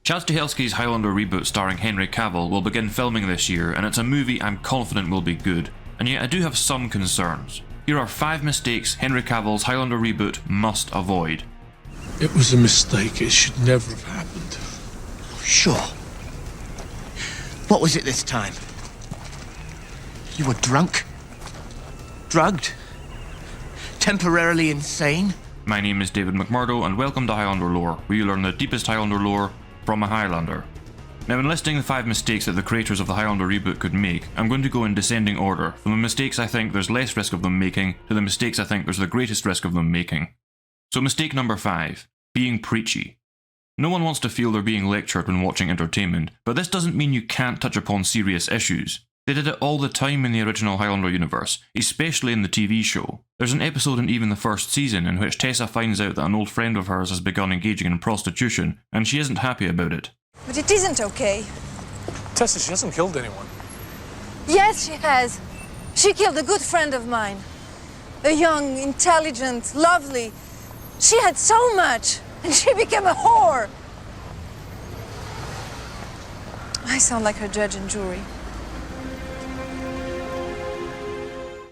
Chad Stahelski's Highlander Reboot starring Henry Cavill will begin filming this year, and it's a movie I'm confident will be good, and yet I do have some concerns. Here are 5 mistakes Henry Cavill's Highlander Reboot must avoid. It was a mistake. It should never have happened. Sure. What was it this time? You were drunk? Drugged? Temporarily insane? My name is David McMurdo, and welcome to Highlander Lore, where you learn the deepest Highlander lore from a Highlander. Now, in listing the 5 mistakes that the creators of the Highlander reboot could make, I'm going to go in descending order, from the mistakes I think there's less risk of them making, to the mistakes I think there's the greatest risk of them making. So mistake number 5, being preachy. No one wants to feel they're being lectured when watching entertainment, but this doesn't mean you can't touch upon serious issues. They did it all the time in the original Highlander universe, especially in the TV show. There's an episode in even the first season in which Tessa finds out that an old friend of hers has begun engaging in prostitution, and she isn't happy about it. But it isn't okay. Tessa, she hasn't killed anyone. Yes, she has. She killed a good friend of mine. A young, intelligent, lovely. She had so much, and she became a whore. I sound like her judge and jury.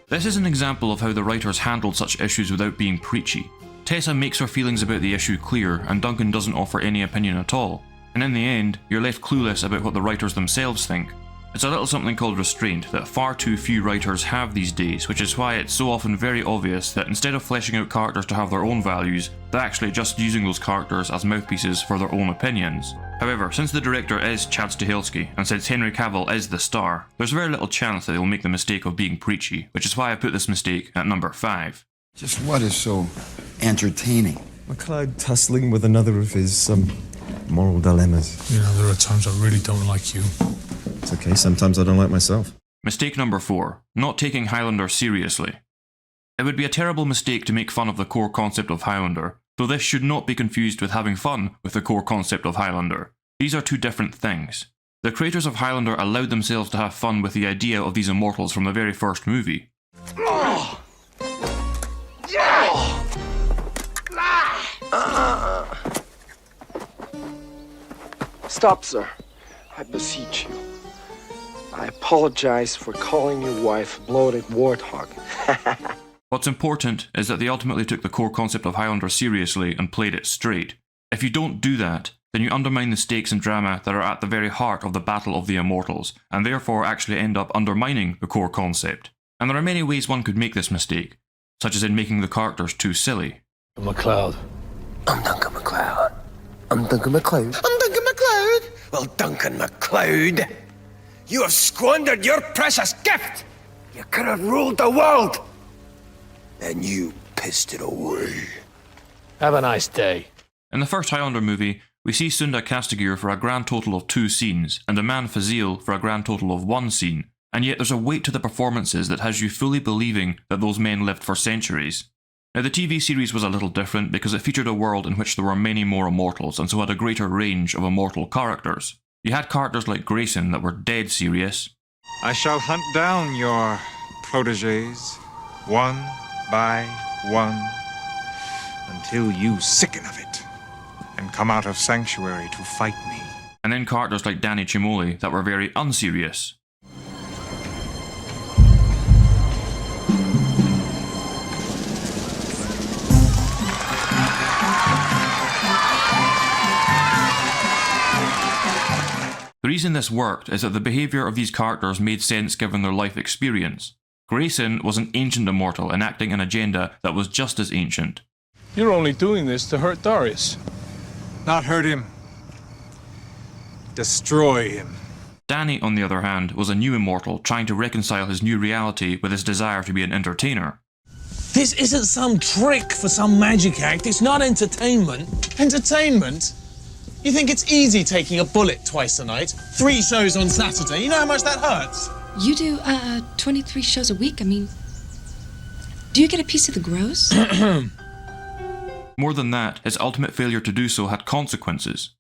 This is an example of how the writers handled such issues without being preachy. Tessa makes her feelings about the issue clear, and Duncan doesn't offer any opinion at all. And in the end, you're left clueless about what the writers themselves think. It's a little something called restraint that far too few writers have these days, which is why it's so often very obvious that instead of fleshing out characters to have their own values, they're actually just using those characters as mouthpieces for their own opinions. However, since the director is Chad Stahelski, and since Henry Cavill is the star, there's very little chance that they'll make the mistake of being preachy, which is why I put this mistake at number 5. Just what is so entertaining? Macleod tussling with another of his, moral dilemmas. You know, there are times I really don't like you. It's okay, sometimes I don't like myself. Mistake number 4, not taking Highlander seriously. It would be a terrible mistake to make fun of the core concept of Highlander, though this should not be confused with having fun with the core concept of Highlander. These are two different things. The creators of Highlander allowed themselves to have fun with the idea of these immortals from the very first movie. Stop, sir. I beseech you. I apologize for calling your wife a bloated warthog. What's important is that they ultimately took the core concept of Highlander seriously and played it straight. If you don't do that, then you undermine the stakes and drama that are at the very heart of the Battle of the Immortals, and therefore actually end up undermining the core concept. And there are many ways one could make this mistake, such as in making the characters too silly. MacLeod. I'm Duncan Macleod. I'm Duncan Macleod. I'm Duncan Macleod. Well, Duncan Macleod, you have squandered your precious gift. You could have ruled the world. And you pissed it away. Have a nice day. In the first Highlander movie, we see Sunda Castigear for a grand total of 2 scenes, and a man Fazil for a grand total of 1 scene, and yet there's a weight to the performances that has you fully believing that those men lived for centuries. Now, the TV series was a little different because it featured a world in which there were many more immortals and so had a greater range of immortal characters. You had characters like Grayson that were dead serious. I shall hunt down your protégés, one by one, until you sicken of it and come out of sanctuary to fight me. And then characters like Danny Chimoli that were very unserious. The reason this worked is that the behaviour of these characters made sense given their life experience. Grayson was an ancient immortal enacting an agenda that was just as ancient. You're only doing this to hurt Darius. Not hurt him. Destroy him. Danny, on the other hand, was a new immortal trying to reconcile his new reality with his desire to be an entertainer. This isn't some trick for some magic act. It's not entertainment. Entertainment? You think it's easy taking a bullet twice a night? 3 shows on Saturday. You know how much that hurts? You do 23 shows a week. I mean, do you get a piece of the gross? More than that, his ultimate failure to do so had consequences.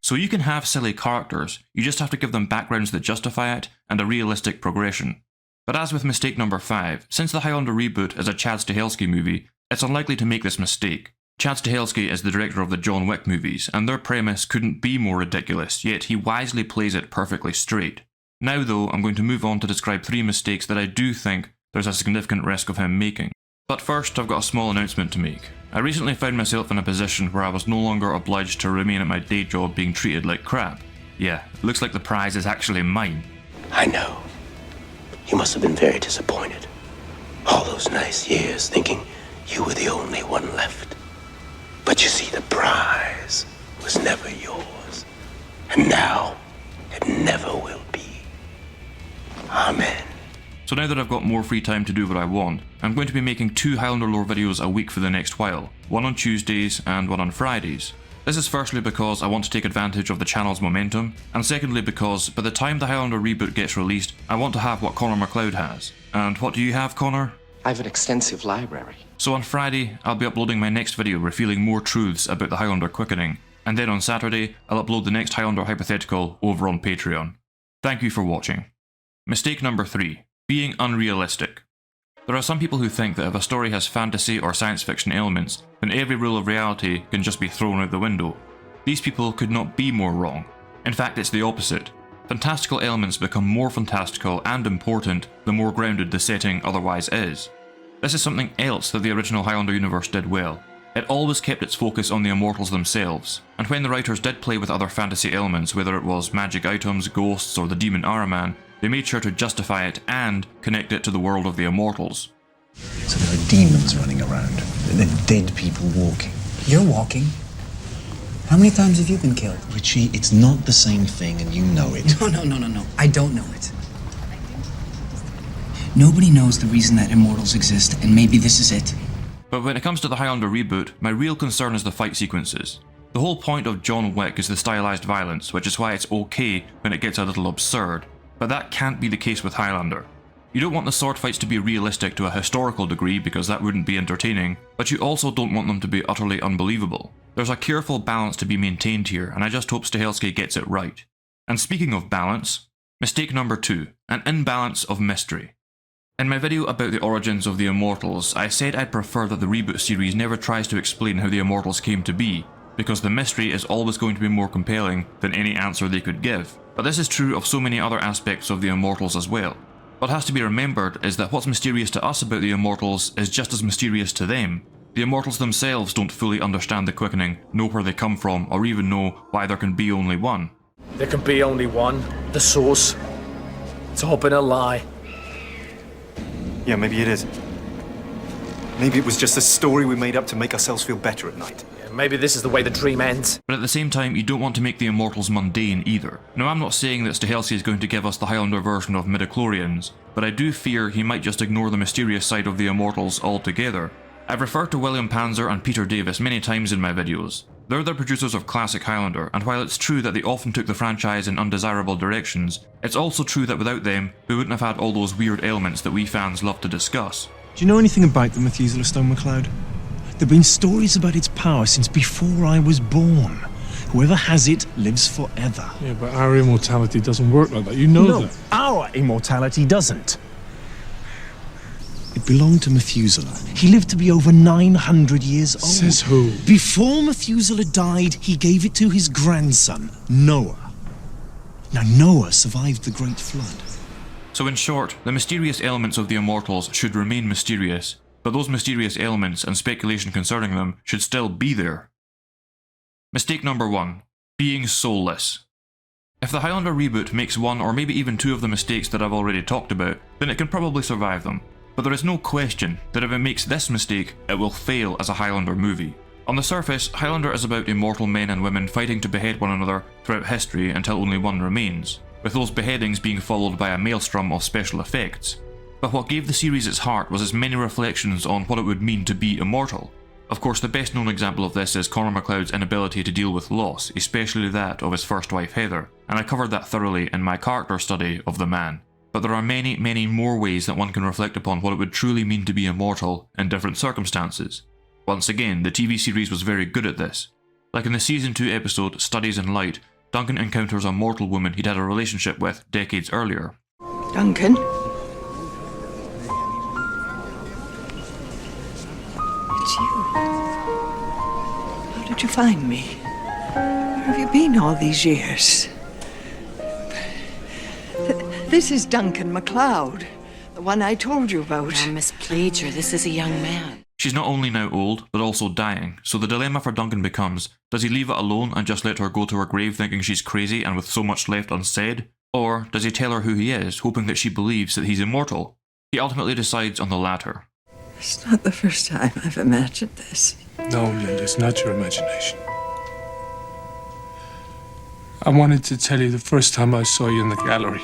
So you can have silly characters, you just have to give them backgrounds that justify it and a realistic progression. But as with mistake number 5, since the Highlander Reboot is a Chad Stahelski movie, it's unlikely to make this mistake. Chad Stahelski is the director of the John Wick movies, and their premise couldn't be more ridiculous, yet he wisely plays it perfectly straight. Now though, I'm going to move on to describe 3 mistakes that I do think there's a significant risk of him making. But first, I've got a small announcement to make. I recently found myself in a position where I was no longer obliged to remain at my day job being treated like crap. Yeah, it looks like the prize is actually mine. I know. You must have been very disappointed. All those nice years thinking you were the only one left. But you see, the prize was never yours. And now, it never will be. Amen. So now that I've got more free time to do what I want, I'm going to be making 2 Highlander Lore videos a week for the next while, one on Tuesdays and one on Fridays. This is firstly because I want to take advantage of the channel's momentum, and secondly because by the time the Highlander Reboot gets released, I want to have what Connor Macleod has. And what do you have, Connor? I have an extensive library. So on Friday, I'll be uploading my next video revealing more truths about the Highlander quickening, and then on Saturday, I'll upload the next Highlander hypothetical over on Patreon. Thank you for watching. Mistake number 3. Being unrealistic. There are some people who think that if a story has fantasy or science fiction elements, then every rule of reality can just be thrown out the window. These people could not be more wrong. In fact, it's the opposite. Fantastical elements become more fantastical and important the more grounded the setting otherwise is. This is something else that the original Highlander universe did well. It always kept its focus on the immortals themselves, and when the writers did play with other fantasy elements, whether it was magic items, ghosts, or the demon Ahriman, they made sure to justify it and connect it to the world of the immortals. So there are demons running around. There are dead people walking. You're walking? How many times have you been killed? Richie, it's not the same thing and you know it. No. I don't know it. Nobody knows the reason that immortals exist, and maybe this is it. But when it comes to the Highlander Reboot, my real concern is the fight sequences. The whole point of John Wick is the stylized violence, which is why it's okay when it gets a little absurd. But that can't be the case with Highlander. You don't want the sword fights to be realistic to a historical degree because that wouldn't be entertaining, but you also don't want them to be utterly unbelievable. There's a careful balance to be maintained here, and I just hope Stahelski gets it right. And speaking of balance, mistake number 2, an imbalance of mystery. In my video about the origins of the Immortals, I said I'd prefer that the reboot series never tries to explain how the Immortals came to be, because the mystery is always going to be more compelling than any answer they could give. But this is true of so many other aspects of the Immortals as well. What has to be remembered is that what's mysterious to us about the Immortals is just as mysterious to them. The Immortals themselves don't fully understand the quickening, know where they come from, or even know why there can be only one. There can be only one. The source. It's all been a lie. Yeah, maybe it is. Maybe it was just a story we made up to make ourselves feel better at night. Maybe this is the way the dream ends. But at the same time, you don't want to make the Immortals mundane either. Now, I'm not saying that Stahelski is going to give us the Highlander version of midichlorians, but I do fear he might just ignore the mysterious side of the Immortals altogether. I've referred to William Panzer and Peter Davis many times in my videos. They're the producers of classic Highlander, and while it's true that they often took the franchise in undesirable directions, it's also true that without them, we wouldn't have had all those weird elements that we fans love to discuss. Do you know anything about the Methuselah Stone, MacLeod? There have been stories about its power since before I was born. Whoever has it lives forever. Yeah, but our immortality doesn't work like that. You know that. Our immortality doesn't. It belonged to Methuselah. He lived to be over 900 years old. Says who? Before Methuselah died, he gave it to his grandson, Noah. Now, Noah survived the Great Flood. So in short, the mysterious elements of the Immortals should remain mysterious, but those mysterious elements and speculation concerning them should still be there. Mistake number 1. Being soulless. If the Highlander Reboot makes one or maybe even 2 of the mistakes that I've already talked about, then it can probably survive them. But there is no question that if it makes this mistake, it will fail as a Highlander movie. On the surface, Highlander is about immortal men and women fighting to behead one another throughout history until only one remains, with those beheadings being followed by a maelstrom of special effects. But what gave the series its heart was its many reflections on what it would mean to be immortal. Of course, the best known example of this is Connor Macleod's inability to deal with loss, especially that of his first wife Heather, and I covered that thoroughly in my character study of The Man. But there are many, many more ways that one can reflect upon what it would truly mean to be immortal in different circumstances. Once again, the TV series was very good at this. Like in the Season 2 episode Studies in Light, Duncan encounters a mortal woman he'd had a relationship with decades earlier. Duncan? It's you. How did you find me? Where have you been all these years? This is Duncan Macleod, the one I told you about. Now, Miss Pleager, this is a young man. She's not only now old, but also dying, so the dilemma for Duncan becomes, does he leave it alone and just let her go to her grave thinking she's crazy and with so much left unsaid? Or does he tell her who he is, hoping that she believes that he's immortal? He ultimately decides on the latter. It's not the first time I've imagined this. No, Linda, it's not your imagination. I wanted to tell you the first time I saw you in the gallery.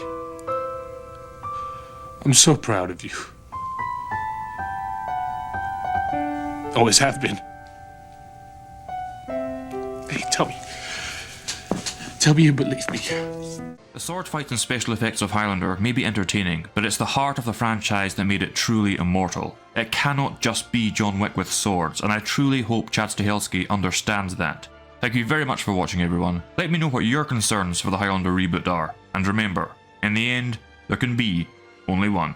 I'm so proud of you. Always have been. Hey, tell me. Tell me you believe me. The sword fights and special effects of Highlander may be entertaining, but it's the heart of the franchise that made it truly immortal. It cannot just be John Wick with swords, and I truly hope Chad Stahelski understands that. Thank you very much for watching, everyone. Let me know what your concerns for the Highlander reboot are, and remember, in the end, there can be only one.